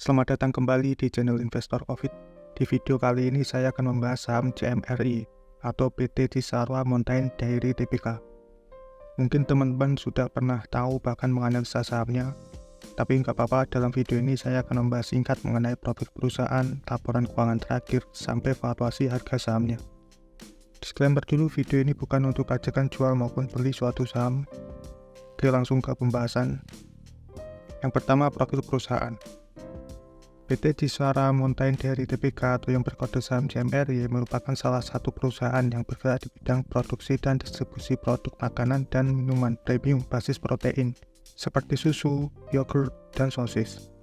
Selamat datang kembali di channel Investor Covid. Di video kali ini saya akan membahas saham CMRI atau PT Cisarua Mountain Dairy Tbk. Mungkin teman-teman sudah pernah tahu bahkan menganalisa sahamnya, tapi nggak apa-apa, dalam video ini saya akan membahas singkat mengenai profil perusahaan, laporan keuangan terakhir, sampai valuasi harga sahamnya. Disclaimer dulu, video ini bukan untuk ajakan jual maupun beli suatu saham. Oke, langsung ke pembahasan. Yang pertama, profil perusahaan. PT Cisarua Mountain Dairy Tbk atau yang berkode saham CMRI merupakan salah satu perusahaan yang bergerak di bidang produksi dan distribusi produk makanan dan minuman premium basis protein seperti susu, yogurt, dan sosis.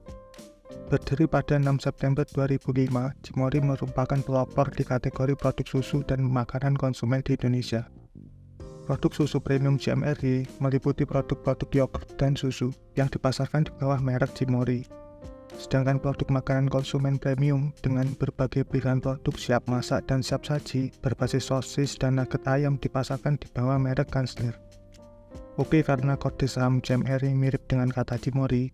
Berdiri pada 6 September 2005, Cimory merupakan pelopor di kategori produk susu dan makanan konsumen di Indonesia. Produk susu premium CMRI meliputi produk-produk yogurt dan susu yang dipasarkan di bawah merek Cimory. Sedangkan produk makanan konsumen premium dengan berbagai pilihan produk siap masak dan siap saji berbasis sosis dan nugget ayam dipasarkan di bawah merek Kansler. Oke, karena kode saham CMRI mirip dengan kata Cimory,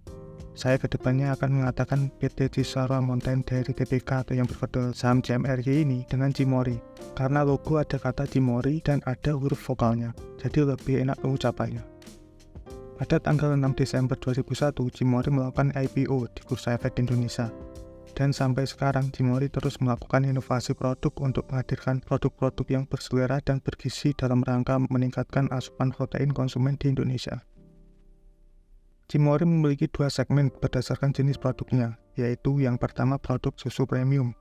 saya kedepannya akan mengatakan PT Cisarua Mountain Dairy Tbk atau yang berkode saham CMRI ini dengan Cimory, karena logo ada kata Cimory dan ada huruf vokalnya, jadi lebih enak pengucapannya. Pada tanggal 6 Desember 2001, Cimory melakukan IPO di Bursa Efek Indonesia. Dan sampai sekarang, Cimory terus melakukan inovasi produk untuk menghadirkan produk-produk yang berselera dan bergizi dalam rangka meningkatkan asupan protein konsumen di Indonesia. Cimory memiliki dua segmen berdasarkan jenis produknya, yaitu yang pertama produk susu premium.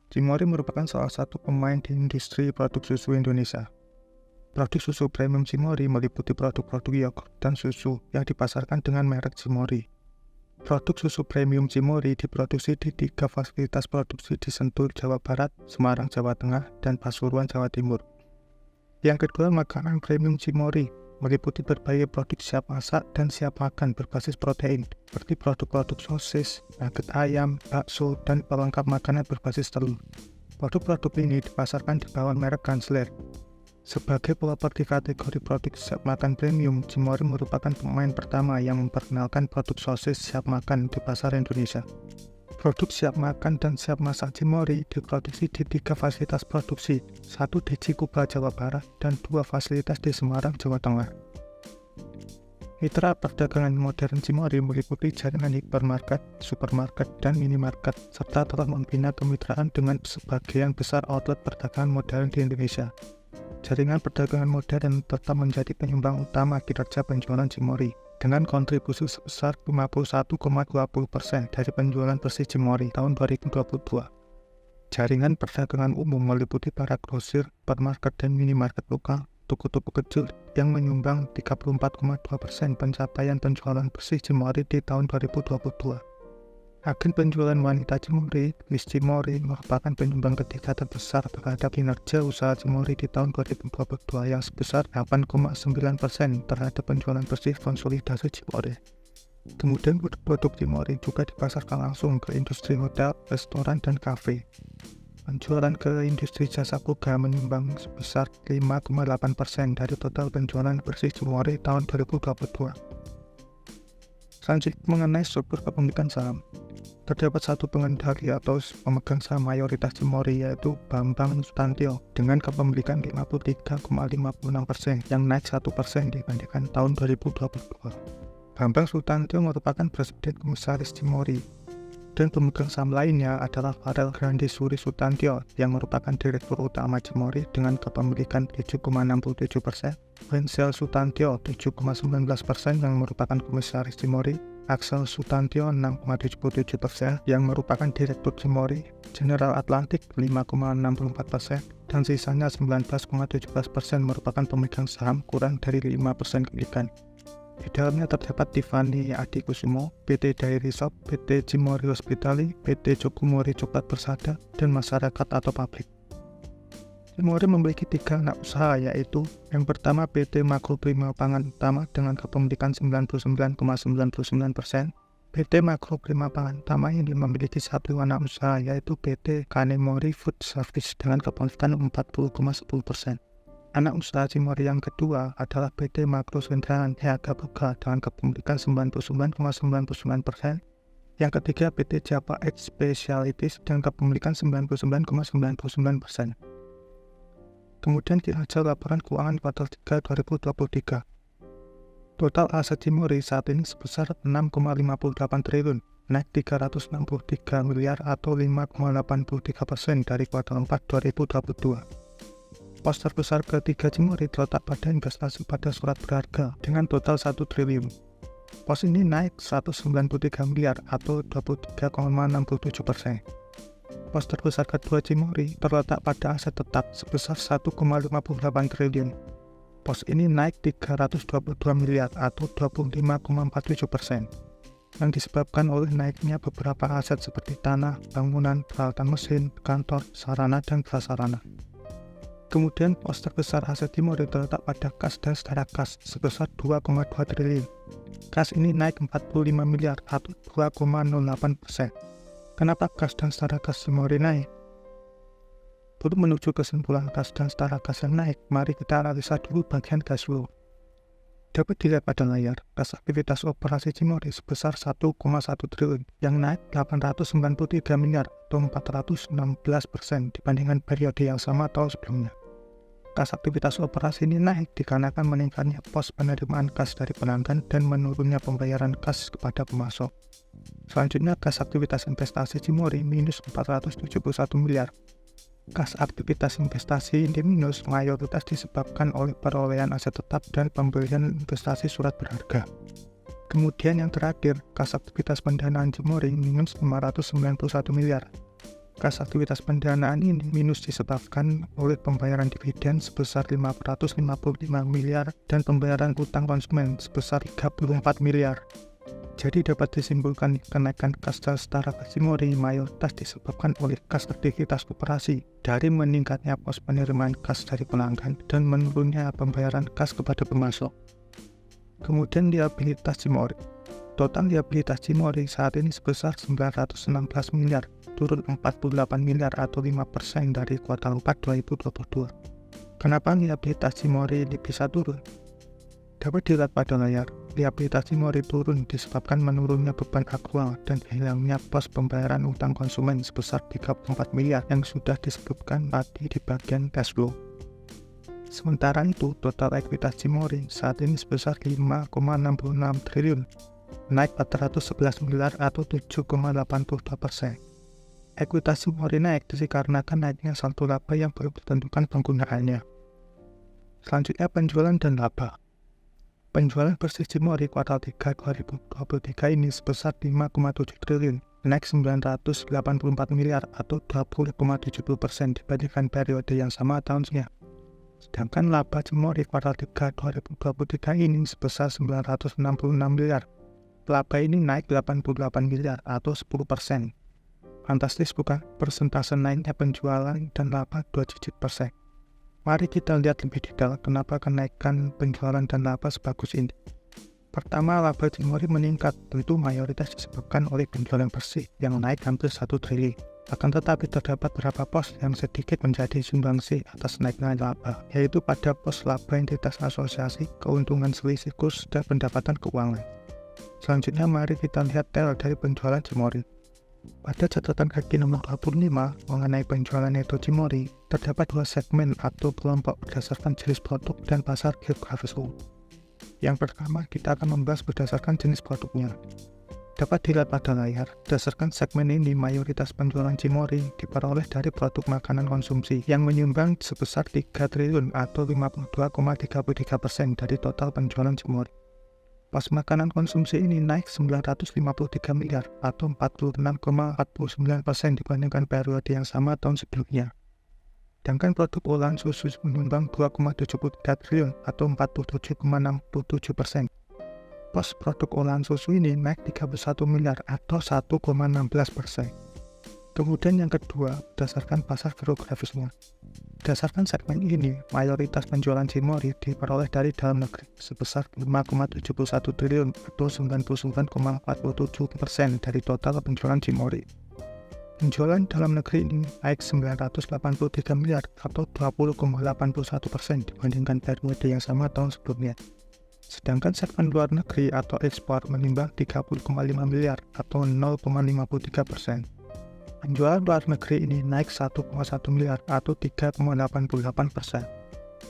Cimory merupakan salah satu pemain di industri produk susu Indonesia. Produk susu premium Cimory meliputi produk-produk yogurt dan susu yang dipasarkan dengan merek Cimory. Produk susu premium Cimory diproduksi di 3 fasilitas produksi di Sentul, Jawa Barat, Semarang, Jawa Tengah, dan Pasuruan, Jawa Timur. Yang kedua, makanan premium Cimory meliputi berbagai produk siap masak dan siap makan berbasis protein, seperti produk-produk sosis, nugget ayam, bakso, dan pelengkap makanan berbasis telur. Produk-produk ini dipasarkan di bawah merek Kansler. Sebagai pelopor di kategori produk siap makan premium, Cimory merupakan pemain pertama yang memperkenalkan produk sosis siap makan di pasar Indonesia. Produk siap makan dan siap masak Cimory diproduksi di 3 fasilitas produksi, 1 di Cikupa, Jawa Barat, dan 2 fasilitas di Semarang, Jawa Tengah. Mitra perdagangan modern Cimory meliputi jaringan hipermarket, supermarket, dan minimarket, serta telah membina kemitraan dengan sebagian besar outlet perdagangan modern di Indonesia. Jaringan perdagangan modern tetap menjadi penyumbang utama kinerja penjualan Cimory, dengan kontribusi sebesar 51,20% dari penjualan bersih Cimory tahun 2022. Jaringan perdagangan umum meliputi para grosir, supermarket, dan minimarket lokal, toko-toko kecil yang menyumbang 34,2% pencapaian penjualan bersih Cimory di tahun 2022. Agen penjualan wanita Cimory, Miss Cimory, merupakan penyumbang ketiga terbesar terhadap kinerja usaha Cimory di tahun 2022 yang sebesar 8,9% terhadap penjualan bersih konsolidasi Cimory. Kemudian produk Cimory juga dipasarkan langsung ke industri hotel, restoran, dan kafe. Penjualan ke industri jasa boga menyumbang sebesar 5,8% dari total penjualan bersih Cimory tahun 2022. Selanjutnya mengenai struktur kepemilikan saham. Terdapat satu pengendali atau pemegang saham mayoritas Cimory, yaitu Bambang Sutantio dengan kepemilikan 53,56% yang naik 1% dibandingkan tahun 2022. Bambang Sutantio merupakan presiden komisaris Cimory, dan pemegang saham lainnya adalah Farel Grandi Suri Sutantio yang merupakan direktur utama Cimory dengan kepemilikan 7,67%, Wensel Sutantio 7,19% yang merupakan komisaris Cimory, Axel Sutantio 6,77% yang merupakan direktur Cimory, General Atlantic 5,64%, dan sisanya 19,17% merupakan pemegang saham kurang dari 5% kepemilikan. Di dalamnya terdapat Tiffany Adi Kusumo, PT Dairy Shop, PT Cimory Hospitality, PT Jokumori Coklat Persada, dan masyarakat atau pabrik. Cimory memiliki 3 anak usaha, yaitu yang pertama PT Makro Prima Pangan Utama dengan kepemilikan 99,99%, PT Makro Prima Pangan Utama yang memiliki 1 anak usaha, yaitu PT Kanemori Food Service dengan kepemilikan 40,10%. Anak usaha Cimory yang kedua adalah PT Makro Sentralan Niaga Boga dengan kepemilikan 99,99%, Yang ketiga PT Java X Specialities dengan kepemilikan 99,99%. Kemudian kita laporan keuangan kuartal 3 2023. Total aset Cimory saat ini sebesar 6,58 triliun, naik 363 miliar atau 5,83% dari kuartal 4 2022. Pos terbesar ketiga Cimory terletak pada investasi pada surat berharga dengan total 1 triliun. Pos ini naik 193 miliar atau 23,67%. Pos terbesar kedua Cimory terletak pada aset tetap sebesar 1,58 triliun. Pos ini naik 322 miliar atau 25,47%, yang disebabkan oleh naiknya beberapa aset seperti tanah, bangunan, peralatan mesin, kantor, sarana, dan prasarana. Kemudian pos terbesar aset Cimory terletak pada kas dan setara kas sebesar 2,2 triliun. Kas ini naik 45 miliar atau 2,08%. Kenapa kas dan setara kas Cimory naik? Untuk menuju kesimpulan kas dan setara kas yang naik, mari kita analisa dulu bagian cash flow. Dapat dilihat pada layar, kas aktivitas operasi Cimory sebesar 1,1 triliun yang naik 893 miliar atau 416% dibandingkan periode yang sama tahun sebelumnya. Kas aktivitas operasi ini naik dikarenakan meningkatnya pos penerimaan kas dari pelanggan dan menurunnya pembayaran kas kepada pemasok. Selanjutnya, kas aktivitas investasi Cimory minus 471 miliar. Kas aktivitas investasi ini minus mayoritas disebabkan oleh perolehan aset tetap dan pembelian investasi surat berharga. Kemudian yang terakhir, kas aktivitas pendanaan Cimory minus 591 miliar. Kas aktivitas pendanaan ini minus disebabkan oleh pembayaran dividen sebesar 555 miliar dan pembayaran utang konsumen sebesar 34 miliar. Jadi dapat disimpulkan kenaikan kas dan setara kas Cimory mayoritas disebabkan oleh kas aktivitas koperasi dari meningkatnya pos penerimaan kas dari pelanggan dan menurunnya pembayaran kas kepada pemasok. Kemudian liabilitas Cimory. Total liabilitas Cimory saat ini sebesar 916 miliar, turun 48 miliar atau 5% dari kuartal 4 2022. Kenapa liabilitas Cimory ini bisa turun? Dapat dilihat pada layar, liabilitas Cimory turun disebabkan menurunnya beban akrual dan hilangnya pos pembayaran utang konsumen sebesar 34 miliar yang sudah disebutkan tadi di bagian cash flow. Sementara itu, total ekuitas Cimory saat ini sebesar 5,66 triliun, naik 411 miliar atau 7,82%. Ekuitas Cimory naik dikarenakan naiknya saldo laba yang belum ditentukan penggunaannya. Selanjutnya, penjualan dan laba. Penjualan bersih Cimory kuartal 3 2023 ini sebesar 5,7 triliun, naik 984 miliar atau 20,70% dibandingkan periode yang sama tahun sebelumnya. Sedangkan laba Cimory kuartal 3 2023 ini sebesar 966 miliar. Laba ini naik 88 miliar atau 10%. Fantastis bukan? Persentase naiknya penjualan dan laba 2 digit persen. Mari kita lihat lebih detail kenapa kenaikan penjualan dan laba sebagus ini. Pertama, laba Cimory meningkat, tentu mayoritas disebabkan oleh penjualan bersih yang naik hampir 1 triliun. Akan tetapi terdapat beberapa pos yang sedikit menjadi sumbangsih atas naiknya laba, yaitu pada pos laba entitas asosiasi, keuntungan selisih kurs, dan pendapatan keuangan. Selanjutnya, mari kita lihat tel dari penjualan Cimory. Pada catatan kaki nomor 25 mengenai penjualan neto Cimory, terdapat dua segmen atau kelompok berdasarkan jenis produk dan pasar geografis. Yang pertama, kita akan membahas berdasarkan jenis produknya. Dapat dilihat pada layar, berdasarkan segmen ini mayoritas penjualan Cimory diperoleh dari produk makanan konsumsi yang menyumbang sebesar 3 triliun atau 52,33% dari total penjualan Cimory. Pos makanan konsumsi ini naik 953 miliar atau 46,49% dibandingkan periode yang sama tahun sebelumnya. Sedangkan produk olahan susu menyumbang 2,73 triliun atau 47,67%. Pos produk olahan susu ini naik 31 miliar atau 1,16%. Kemudian yang kedua, berdasarkan pasar geografisnya. Berdasarkan segmen ini, mayoritas penjualan Cimory diperoleh dari dalam negeri sebesar 5,71 triliun atau 99,47% dari total penjualan Cimory. Penjualan dalam negeri ini naik 983 miliar atau 20,81% dibandingkan periode yang sama tahun sebelumnya. Sedangkan segmen luar negeri atau ekspor menyumbang 30,5 miliar atau 0,53%. Penjualan luar negeri ini naik 1,1 miliar atau 3,88%.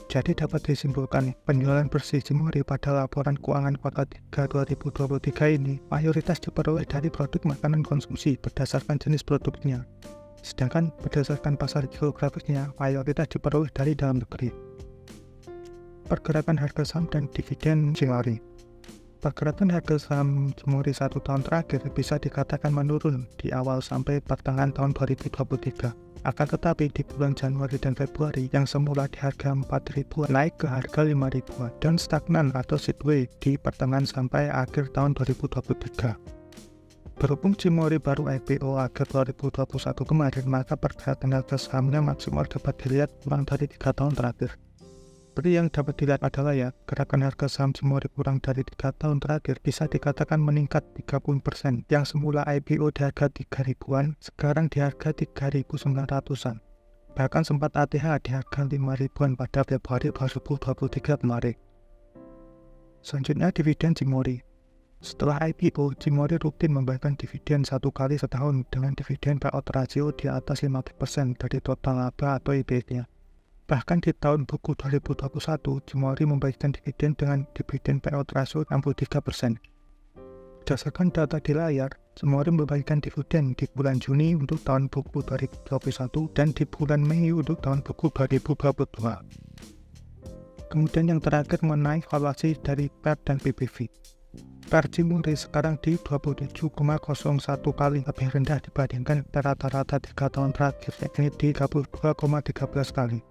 Jadi dapat disimpulkan, penjualan bersih Cimory pada laporan keuangan kuartal 3 2023 ini mayoritas diperoleh dari produk makanan konsumsi berdasarkan jenis produknya. Sedangkan berdasarkan pasar geografisnya, mayoritas diperoleh dari dalam negeri. Pergerakan harga saham dan dividen Cimory. Pergerakan harga saham Cimory 1 tahun terakhir bisa dikatakan menurun di awal sampai pertengahan tahun 2023. Akan tetapi di bulan Januari dan Februari yang semula di harga 4.000 naik ke harga 5.000 dan stagnan atau sideways di pertengahan sampai akhir tahun 2023. Berhubung Cimory baru IPO akhir 2021 kemarin, maka pergerakan harga sahamnya maksimal dapat dilihat kurang dari 3 tahun terakhir. Seperti yang dapat dilihat adalah gerakan harga saham Cimory kurang dari 3 tahun terakhir bisa dikatakan meningkat 30%, yang semula IPO di harga 3.000-an, sekarang di harga 3.900-an. Bahkan sempat ATH di harga 5.000-an pada Februari 2023 kemarin. Selanjutnya dividen Cimory. Setelah IPO, Cimory rutin membayarkan dividen 1 kali setahun dengan dividen payout ratio di atas 50% dari total laba atau EPS-nya. Bahkan di tahun buku 2021, Cimory membagikan dividen dengan dividen payout ratio 63%. Berdasarkan data di layar, Cimory membagikan dividen di bulan Juni untuk tahun buku 2021 dan di bulan Mei untuk tahun buku 2022. Kemudian yang terakhir mengenai valuasi dari PER dan PBV. PER Cimory sekarang di 27,01 kali, lebih rendah dibandingkan rata-rata 3 tahun terakhir, yakni di 32,13 kali.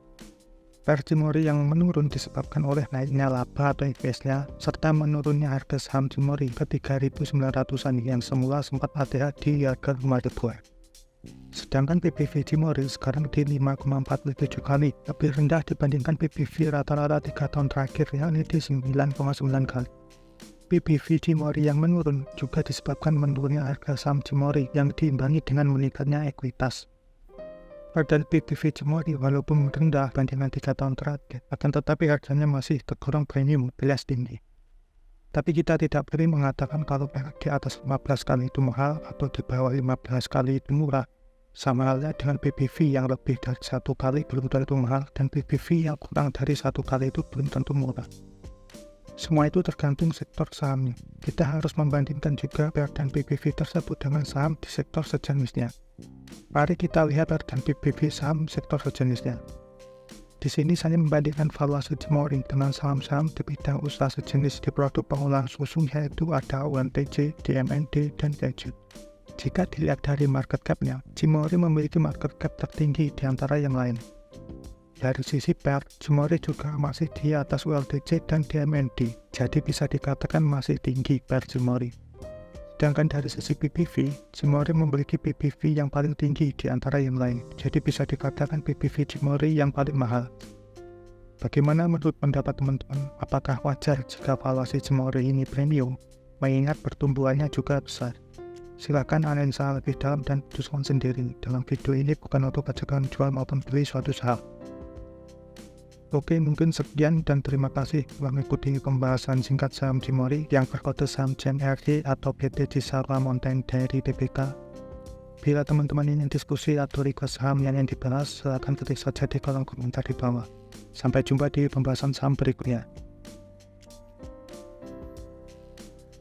PER Cimory yang menurun disebabkan oleh naiknya laba atau EPS-nya serta menurunnya harga saham Cimory ke 3.900-an yang semula sempat ATH di harga 5.000-an. Sedangkan PBV Cimory sekarang di 5,47 kali, lebih rendah dibandingkan PBV rata-rata 3 tahun terakhir yakni di 9,9 kali. PBV Cimory yang menurun juga disebabkan menurunnya harga saham Cimory yang diimbangi dengan meningkatnya ekuitas. Pada PBV Cimory walaupun rendah bandingan 3 tahun terakhir, akan tetapi harganya masih tergolong premium alias tinggi. Tapi kita tidak boleh mengatakan kalau di atas 15 kali itu mahal atau di bawah 15 kali itu murah. Sama halnya dengan PBV yang lebih dari 1 kali belum tentu mahal dan PBV yang kurang dari 1 kali itu belum tentu murah. Semua itu tergantung sektor sahamnya. Kita harus membandingkan juga PER dan PBV tersebut dengan saham di sektor sejenisnya. Mari kita lihat PER dan PBV saham sektor sejenisnya. Di sini saya membandingkan valuasi Cimory dengan saham-saham di bidang usaha sejenis di produk pengolahan susu, yaitu ada ONTC, DMND, dan Kejut. Jika dilihat dari market cap-nya, Cimory memiliki market cap tertinggi di antara yang lain. Dari sisi PER, Cimory juga masih di atas OLTC dan DMND, jadi bisa dikatakan masih tinggi PER Cimory. Sedangkan dari sisi PBV, Cimory memiliki PBV yang paling tinggi di antara yang lain, jadi bisa dikatakan PBV Cimory yang paling mahal. Bagaimana menurut pendapat teman-teman? Apakah wajar jika valuasi Cimory ini premium, mengingat pertumbuhannya juga besar? Silakan analisa lebih dalam dan putuskan sendiri. Dalam video ini bukan untuk ajakan jual maupun beli suatu saham. Oke, mungkin sekian dan terima kasih telah mengikuti pembahasan singkat saham Cimory yang berkode saham CMRD atau PT Cisarua Mountain Dairy Tbk. Bila teman-teman ingin diskusi atau request saham yang ingin dibahas, silakan ketik saja di kolom komentar di bawah. Sampai jumpa di pembahasan saham berikutnya.